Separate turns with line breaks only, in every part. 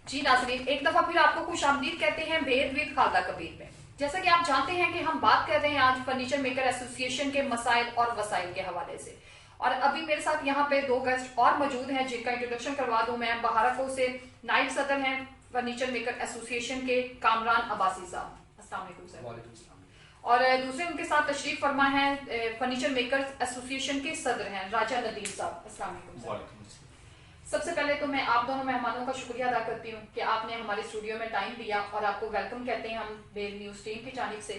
जी नाज़रीन, एक दफा फिर आपको खुश आमदीद कहते हैं भेद विद खालदा कबीर में। जैसा कि आप जानते हैं कि हम बात कर रहे हैं आज फर्नीचर मेकर एसोसिएशन के मसाइल और वसाइल के हवाले से। और अभी मेरे साथ यहाँ पे दो गेस्ट और मौजूद हैं जिनका इंट्रोडक्शन करवा दूं मैं। बहारको से नाइब सदर हैं फर्नीचर मेकर एसोसिएशन के कामरान अब्बासी साहब, अस्सलाम वालेकुम सर। और दूसरे उनके साथ तशरीफ फरमा है फर्नीचर मेकर एसोसिएशन के सदर हैं राजा नदीम साहब, अस्सलाम वालेकुम सर। सबसे पहले तो मैं आप दोनों मेहमानों का शुक्रिया अदा करती हूँ कि आपने हमारे स्टूडियो में टाइम दिया और आपको वेलकम कहते हैं हम बेल न्यूज टीम की जानिब से।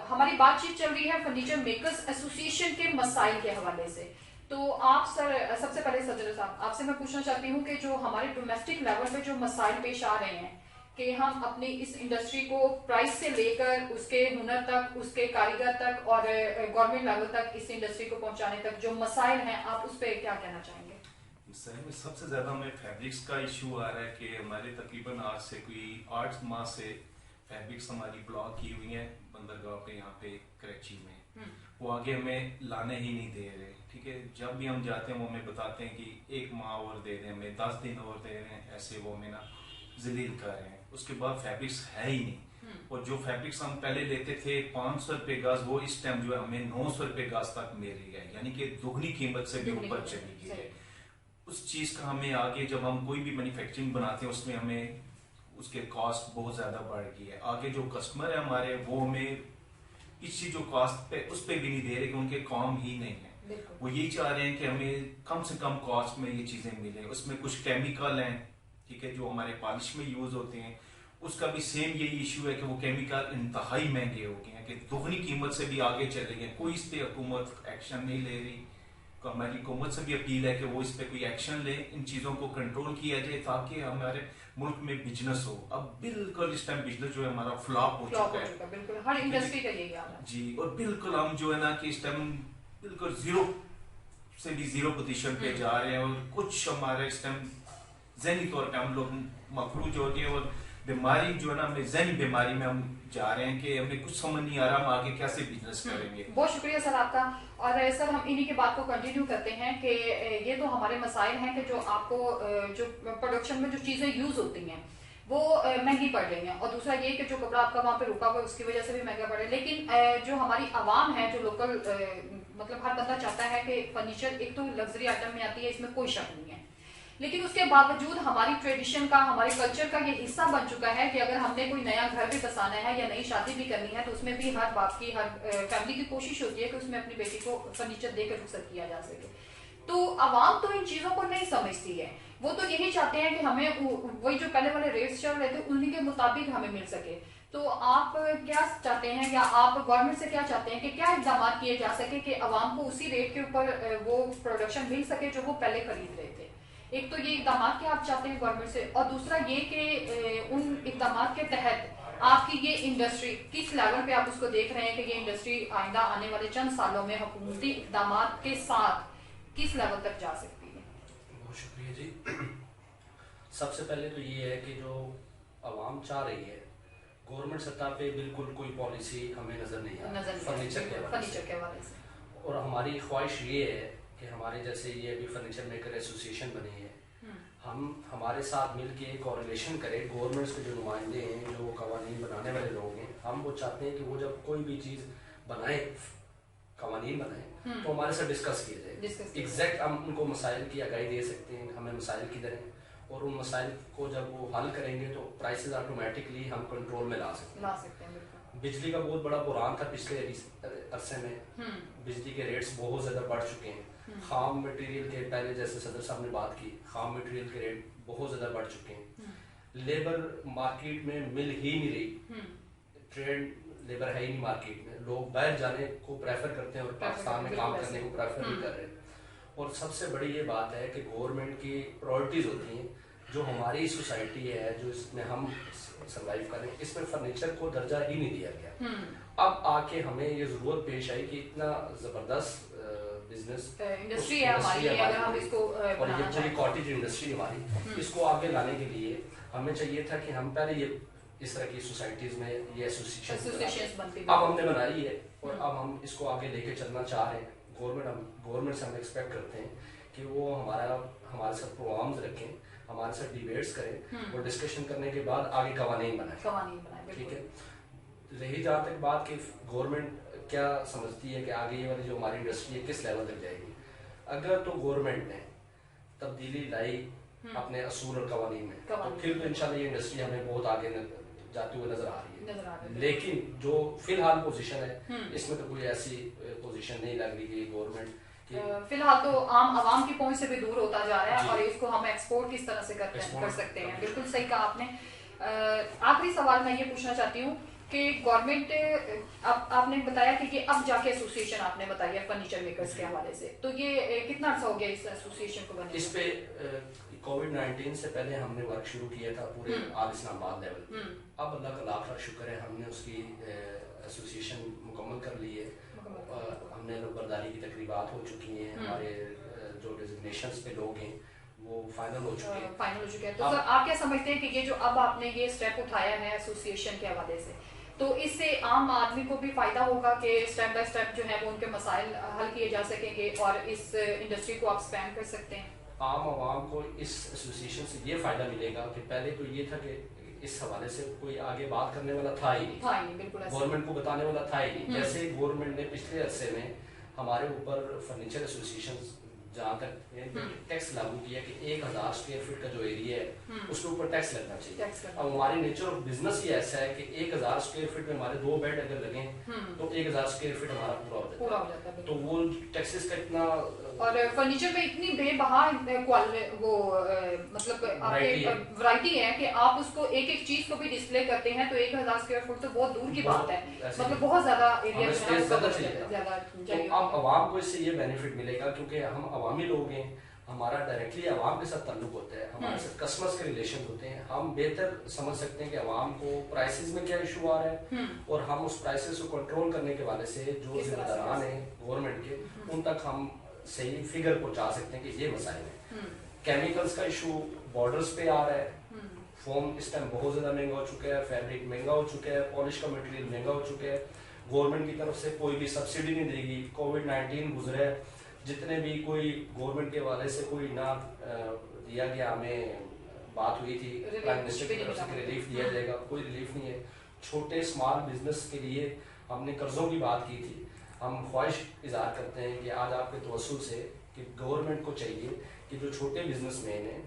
हमारी बातचीत चल रही है फर्नीचर मेकर्स एसोसिएशन के मसाइल के हवाले से। तो आप सर, सबसे पहले सदर साहब आपसे मैं पूछना चाहती हूँ कि जो हमारे डोमेस्टिक लेवल पे जो मसाइल पेश आ रहे हैं कि हम अपनी इस इंडस्ट्री को प्राइस से लेकर उसके हुनर तक, उसके कारीगर तक और गवर्नमेंट लेवल तक इस इंडस्ट्री को पहुंचाने तक जो मसाइल हैं, आप उस पर क्या कहना चाहेंगे?
सही में सबसे ज़्यादा हमें फैब्रिक्स का इशू आ रहा है कि हमारे तकरीबन आज से कोई 8 माह से फैब्रिक्स हमारी ब्लॉक की हुई हैं बंदरगाह पे यहाँ पे कराची में। वो आगे हमें लाने ही नहीं दे रहे। ठीक है, जब भी हम जाते हैं वो हमें बताते हैं कि 1 माह और दे दें, हमें 10 दिन और दे रहे हैं, ऐसे वो हमें ना जलील कर रहे हैं। उसके बाद फैब्रिक्स है ही नहीं। और जो फैब्रिक्स हम पहले लेते थे 500 रुपये गज, वो इस टाइम जो है हमें 900 रुपये गज तक मिल रही है, यानी कि दुगनी कीमत से भी ऊपर चली गई है। उस चीज का हमें आगे जब हम कोई भी मैन्युफैक्चरिंग बनाते हैं उसमें हमें उसके कॉस्ट बहुत ज्यादा बढ़ गई है। आगे जो कस्टमर है हमारे वो हमें इसी जो कॉस्ट पे उस पे भी नहीं दे रहे कि उनके काम ही नहीं है। वो यही चाह रहे हैं कि हमें कम से कम कॉस्ट में ये चीजें मिले। उसमें कुछ केमिकल हैं, ठीक है, जो हमारे पॉलिश में यूज होते हैं, उसका भी सेम यही इशू है कि वो केमिकल इंतहाई महंगे हो गए हैं कि दोगुनी कीमत से भी आगे चले गए। कोई इस पे हुकूमत एक्शन नहीं ले रही। हमारी हुकूमत से भी अपील है कि वो इस पे कोई एक्शन ले, इन चीजों को कंट्रोल किया जाए ताकि हमारे मुल्क में बिजनेस हो। अब बिल्कुल इस टाइम बिजनेस जो है हमारा फ्लॉप हो चुका है,
बिल्कुल हर इंडस्ट्री का यही हाल है
जी। और बिल्कुल हम जो है ना कि इस टाइम बिल्कुल जीरो से भी जीरो पोजीशन पे जा रहे हैं। और कुछ हमारे इस टाइम ज़हनी तौर पे हम लोग मफलूज हो गए और बीमारी जो है ना हमें ज़हनी बीमारी में हम जा रहे हैं कि हमें कुछ समझ नहीं आ रहा हम आगे कैसे बिजनेस करेंगे।
बहुत शुक्रिया सर आपका। और सर हम इन्हीं की बात को कंटिन्यू करते हैं कि ये तो हमारे मसाइल हैं कि जो आपको जो प्रोडक्शन में जो चीज़ें यूज होती हैं वो महंगी पड़ रही हैं, और दूसरा ये कि जो कपड़ा आपका वहाँ पे रुका हुआ है उसकी वजह से भी महंगा पड़ रहा है। लेकिन जो हमारी आवाम है, जो लोकल मतलब हर बंदा चाहता है कि फर्नीचर एक तो लग्जरी आइटम में आती है, इसमें कोई शक नहीं है, लेकिन उसके बावजूद हमारी ट्रेडिशन का, हमारे कल्चर का ये हिस्सा बन चुका है कि अगर हमने कोई नया घर भी बसाना है या नई शादी भी करनी है तो उसमें भी हर बाप की, हर फैमिली की कोशिश होती है कि उसमें अपनी बेटी को फर्नीचर देकर रुखसत किया जा सके। तो आवाम तो इन चीजों को नहीं समझती है। वो तो यही चाहते हैं कि हमें वही जो पहले वाले रेट्स चल रहे थे उन्हीं के मुताबिक हमें मिल सके। तो आप क्या चाहते हैं या आप गवर्नमेंट से क्या चाहते हैं कि क्या इकदाम किए जा सके कि आवाम को उसी रेट के ऊपर वो प्रोडक्शन मिल सके जो वो पहले खरीद रहे थे? एक तो ये इकदाम के आप चाहते हैं गवर्नमेंट से, और दूसरा ये कि उन इकदाम के तहत आपकी ये इंडस्ट्री किस लेवल पे आप उसको देख रहे हैं कि ये इंडस्ट्री आइंदा आने वाले चंद सालों में हुकूमती इकदाम के साथ किस लेवल तक जा सकती है?
बहुत शुक्रिया जी। सबसे पहले तो ये है कि जो आवाम चाह रही है गवर्नमेंट सतह पे बिल्कुल कोई पॉलिसी हमें नजर नहीं आ रही फर्नीचर के हवाले से। और हमारी ख्वाहिश ये है कि हमारे जैसे ये अभी फर्नीचर मेकर एसोसिएशन बनी है, हम हमारे साथ मिलके कोरिलेशन करें गवर्नमेंट्स के जो नुमाइंदे हैं, जो कवानीन बनाने वाले लोग हैं, हम वो चाहते हैं कि वो जब कोई भी चीज़ बनाए, कवानीन बनाए, तो हमारे साथ डिस्कस किया जाए। एग्जैक्ट हम उनको मसाइल की आगाही दे सकते हैं, हमें मसाइल किधर हैं, और उन मसाइल को जब वो हल करेंगे तो प्राइसेस ऑटोमेटिकली हम कंट्रोल में ला सकते हैं। बिजली का बहुत बड़ा बुरान था पिछले अरसे में, बिजली के रेट्स बहुत ज़्यादा बढ़ चुके हैं। खाम मटेरियल के, पहले जैसे सदर साहब ने बात की, खाम मटेरियल के रेट बहुत ज़्यादा बढ़ चुके हैं। लेबर मार्केट में मिल ही नहीं रही, ट्रेड लेबर है ही नहीं मार्केट में, लोग बाहर जाने को प्रेफर करते हैं और पाकिस्तान में काम करने को प्रेफर नहीं कर रहे। और सबसे बड़ी ये बात है कि गवर्नमेंट की प्रायोरिटीज़ होती हैं, जो हमारी सोसाइटी है, जो इसमें हम सर्वाइव करें, इसमें फर्नीचर को दर्जा ही नहीं दिया गया। अब आके हमें ये जरूरत पेश आई कि इतना जबरदस्त बिजनेस
इंडस्ट्री है हमारी, अगर हम इसको
और ये पूरी कॉटेज इंडस्ट्री हमारी, इसको आगे लाने के लिए हमें चाहिए था कि हम पहले ये इस तरह की सोसाइटीज में ये एसोसिएशन अब हमने बनाई है और अब हम इसको आगे लेके चलना चाह रहे हैं। गवर्नमेंट से हम एक्सपेक्ट करते हैं कि वो हमारे साथ प्रोग्राम्स रखें, हमारे साथ डिबेट्स करें और डिस्कशन करने के बाद आगे कवानीन बनाए, ठीक है। रही जहाँ तक बात कि गवर्नमेंट क्या समझती है कि आगे ये वाली जो हमारी इंडस्ट्री है किस लेवल तक जाएगी, अगर तो गवर्नमेंट ने तब्दीली लाई अपने असूल और कवानीन में, तो फिर तो इंशाल्लाह ये इंडस्ट्री हमें बहुत आगे जाते हुए नजर आ रही है। लेकिन जो फिलहाल पोजीशन है इसमें तो कोई ऐसी पोजीशन नहीं लग रही कि गवर्नमेंट
फिलहाल तो आम आवाम की पहुंच से भी दूर होता जा रहा है और इसको हम एक्सपोर्ट किस तरह से कर सकते हैं। बिल्कुल सही कहा आपने। आखिरी सवाल मैं ये पूछना चाहती हूँ कि गवर्नमेंट आपने बताया कि अब जाके एसोसिएशन आपने बताई है फर्नीचर मेकर्स के हवाले से, तो ये कितना अर्सा हो गया इस एसोसिएशन को बनने?
इस पे कोविड-19 से पहले हमने वर्क शुरू किया था पूरे आल इस्लामाबाद लेवल। अब अल्लाह का लाख लाख शुक्र है हमने उसकी एसोसिएशन मुकम्मल कर ली है। हमने नंबरदारी की तकरीबात हो चुकी हैं, हमारे जो डेजिग्नेशंस पे लोग हैं वो फाइनल हो चुके हैं।
तो सर आप क्या समझते हैं कि ये जो अब आपने ये स्टेप उठाया है एसोसिएशन के हवाले से, तो इससे आम आदमी को भी फायदा होगा कि स्टेप बाय स्टेप जो है वो उनके मसाइल हल किए जा सकेंगे और इस इंडस्ट्री को आप स्पैन कर सकते हैं?
आम आवाम को इस एसोसिएशन से ये फायदा मिलेगा कि पहले तो ये था कि इस हवाले से कोई आगे बात करने वाला था ही नहीं,
बिल्कुल
गवर्नमेंट को बताने वाला था ही नहीं। जैसे गवर्नमेंट ने पिछले अरसे में हमारे ऊपर फर्नीचर एसोसिएशन जहाँ तक टैक्स लागू किया कि 1000 स्क्वायर फीट का जो एरिया है उसके ऊपर टैक्स लगना चाहिए। अब हमारी नेचर ऑफ बिजनेस ही ऐसा है कि 1000 स्क्वायर फीट में हमारे 2 बेड अगर लगे तो 1000 स्क्वायर फीट हमारा पूरा हो जाता है। तो वो टैक्सेस का इतना, और
फर्नीचर में इतनी बेबहा वो मतलब वैरायटी है कि आप उसको एक एक चीज को भी डिस्प्ले करते हैं तो 1000 स्क्वायर फुट तो बहुत दूर की बात है, मतलब बहुत ज्यादा एरिया।
तो अब आवाम को इससे ये बेनिफिट मिलेगा क्योंकि हम अवामी लोग हैं, हमारा डायरेक्टली अवाम के साथ ताल्लुक होता है, हमारे साथ कस्टमर्स के रिलेशन होते हैं। हम बेहतर समझ सकते हैं कि अवाम को प्राइसेस में क्या इशू आ रहा है और हम उस प्राइसेस को कंट्रोल करने के वाले से जो जिम्मेदारान हैं गवर्नमेंट के उन तक हम सही फिगर पहुंचा सकते हैं कि ये मसाइल है। केमिकल्स का इशू बॉर्डर्स पे आ रहा है, फोम इस टाइम बहुत ज्यादा महंगा हो चुका है, फैब्रिक महंगा हो चुका है, पॉलिश का मटेरियल महंगा हो चुका है, गवर्नमेंट की तरफ से कोई भी सब्सिडी नहीं देगी। कोविड-19 गुजरे, जितने भी कोई गवर्नमेंट के हवाले से कोई ना दिया गया, हमें बात हुई थी प्राइम मिनिस्टर की तरफ से कि रिलीफ दिया जाएगा, कोई रिलीफ नहीं है। छोटे स्मॉल बिजनेस के लिए हमने कर्जों की बात की थी। हम ख्वाहिश इजहार करते हैं कि आज आपके तवस्सुल से कि गवर्नमेंट को चाहिए कि जो छोटे बिजनेसमैन हैं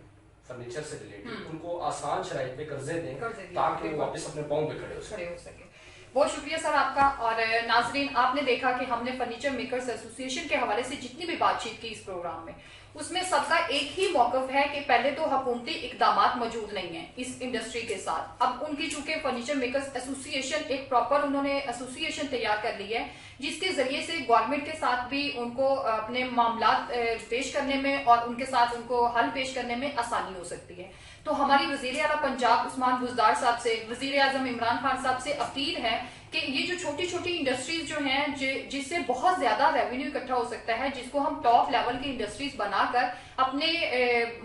फर्नीचर से रिलेटेड उनको आसान शराइत पे कर्जे दें ताकि वो वापस अपने पांव पे खड़े हो सके।
बहुत शुक्रिया सर आपका। और नाजरीन, आपने देखा कि हमने फर्नीचर मेकर्स एसोसिएशन के हवाले से जितनी भी बातचीत की इस प्रोग्राम में, उसमें सबका एक ही मौकफ है कि पहले तो हुकूमती इकदामात मौजूद नहीं है इस इंडस्ट्री के साथ। अब उनकी चूंकि फर्नीचर मेकर्स एसोसिएशन एक प्रॉपर उन्होंने एसोसिएशन तैयार कर ली है जिसके जरिए से गवर्नमेंट के साथ भी उनको अपने मामलात पेश करने में और उनके साथ उनको हल पेश करने में आसानी हो सकती है। तो हमारी वजीर आला पंजाब उस्मान बुज़दार साहब से, वजीर आजम इमरान खान साहब से अपील है कि ये जो छोटी छोटी इंडस्ट्रीज जो हैं जिससे बहुत ज्यादा रेवेन्यू इकट्ठा हो सकता है, जिसको हम टॉप लेवल की इंडस्ट्रीज बनाकर अपने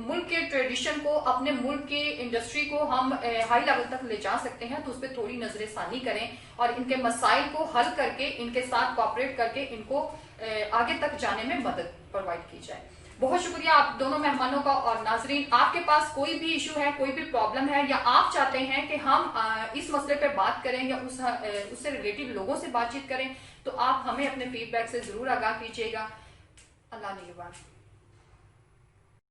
मुल्क के ट्रेडिशन को, अपने मुल्क की इंडस्ट्री को हम हाई लेवल तक ले जा सकते हैं, तो उस पर थोड़ी नजरसानी करें और इनके मसाइल को हल करके इनके साथ कोऑपरेट करके इनको आगे तक जाने में मदद प्रोवाइड की जाए। बहुत शुक्रिया आप दोनों मेहमानों का। और नाजरीन, आपके पास कोई भी इशू है, कोई भी प्रॉब्लम है या आप चाहते हैं कि हम इस मसले पे बात करें या उससे रिलेटेड लोगों से बातचीत करें, तो आप हमें अपने फीडबैक से जरूर आगाह कीजिएगा। अल्लाह निगहबान।